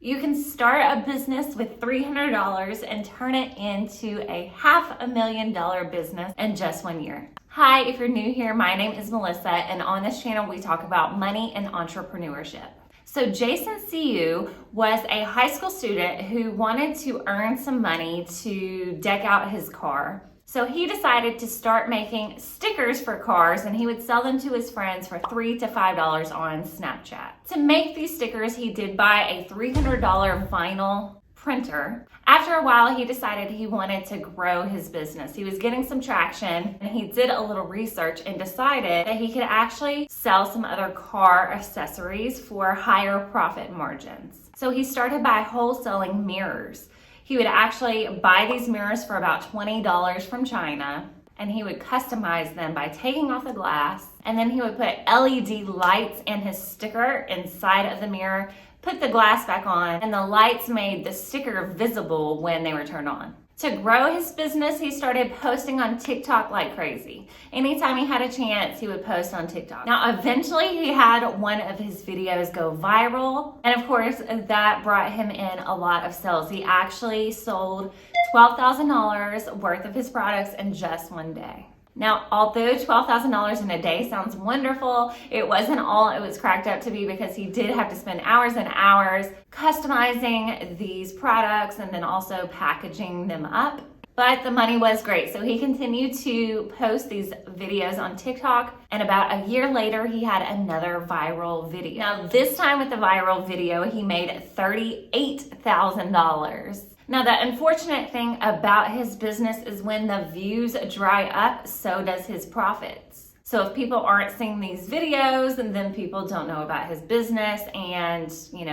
You can start a business with $300 and turn it into a $500,000 business in just 1 year. Hi, if you're new here, my name is Melissa, and on this channel we talk about money and entrepreneurship. So Jason CU was a high school student who wanted to earn some money to deck out his car. So he decided to start making stickers for cars, and he would sell them to his friends for $3 to $5 on Snapchat. To make these stickers, he did buy a $300 vinyl printer. After a while, he decided he wanted to grow his business. He was getting some traction, and he did a little research and decided that he could actually sell some other car accessories for higher profit margins. So he started by wholesaling mirrors. He would actually buy these mirrors for about $20 from China, and he would customize them by taking off the glass, and then he would put LED lights and his sticker inside of the mirror, put the glass back on, and the lights made the sticker visible when they were turned on. To grow his business, he started posting on TikTok like crazy. Anytime he had a chance, he would post on TikTok. Now, eventually, he had one of his videos go viral, and of course, that brought him in a lot of sales. He actually sold $12,000 worth of his products in just 1 day. Now, although $12,000 in a day sounds wonderful, it wasn't all it was cracked up to be, because he did have to spend hours and hours customizing these products and then also packaging them up. But the money was great, so he continued to post these videos on TikTok, and about a year later, he had another viral video. Now, this time with the viral video, he made $38,000. Now, the unfortunate thing about his business is when the views dry up, so does his profits. So if people aren't seeing these videos, and then people don't know about his business, and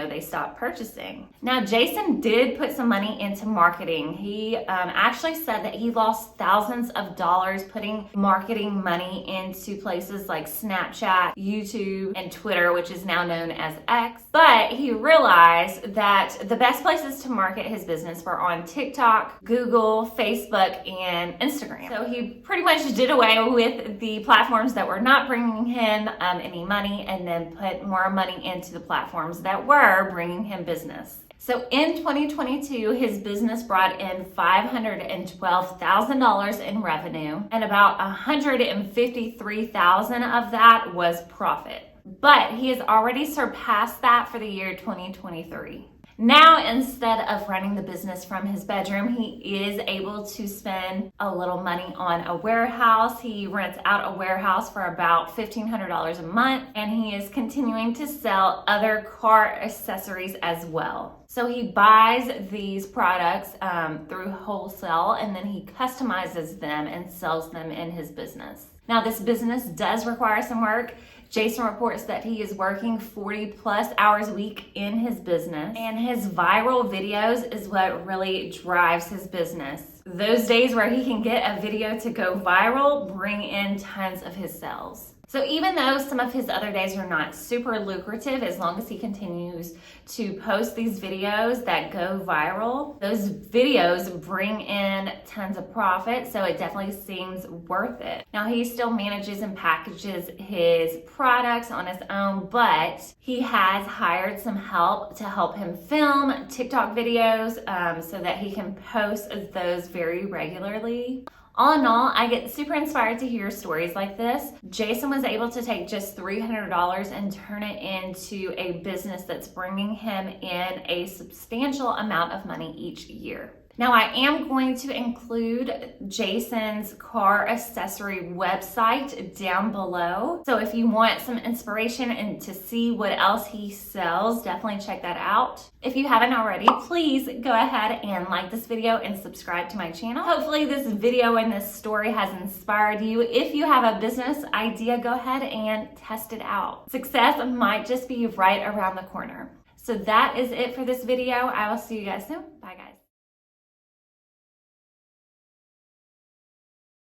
they stop purchasing. Now, Jason did put some money into marketing. He actually said that he lost thousands of dollars putting marketing money into places like Snapchat, YouTube, and Twitter, which is now known as X. But he realized that the best places to market his business were on TikTok, Google, Facebook, and Instagram. So he pretty much did away with the platforms that were not bringing him any money, and then put more money into the platforms that were bringing him business. So in 2022, his business brought in $512,000 in revenue, and about $153,000 of that was profit. But he has already surpassed that for the year 2023. Now, instead of running the business from his bedroom, he is able to spend a little money on a warehouse. He rents out a warehouse for about $1,500 a month, and he is continuing to sell other car accessories as well. So he buys these products through wholesale, and then he customizes them and sells them in his business. Now, this business does require some work. Jason reports that he is working 40 plus hours a week in his business, and his viral videos is what really drives his business. Those days where he can get a video to go viral bring in tons of his sales. So even though some of his other days are not super lucrative, as long as he continues to post these videos that go viral, those videos bring in tons of profit, so it definitely seems worth it. Now, he still manages and packages his products on his own, but he has hired some help to help him film TikTok videos so that he can post those very regularly. All in all, I get super inspired to hear stories like this. Jason was able to take just $300 and turn it into a business that's bringing him in a substantial amount of money each year. Now, I am going to include Jason's car accessory website down below. So if you want some inspiration and to see what else he sells, definitely check that out. If you haven't already, please go ahead and like this video and subscribe to my channel. Hopefully this video and this story has inspired you. If you have a business idea, go ahead and test it out. Success might just be right around the corner. So that is it for this video. I will see you guys soon. Bye, guys.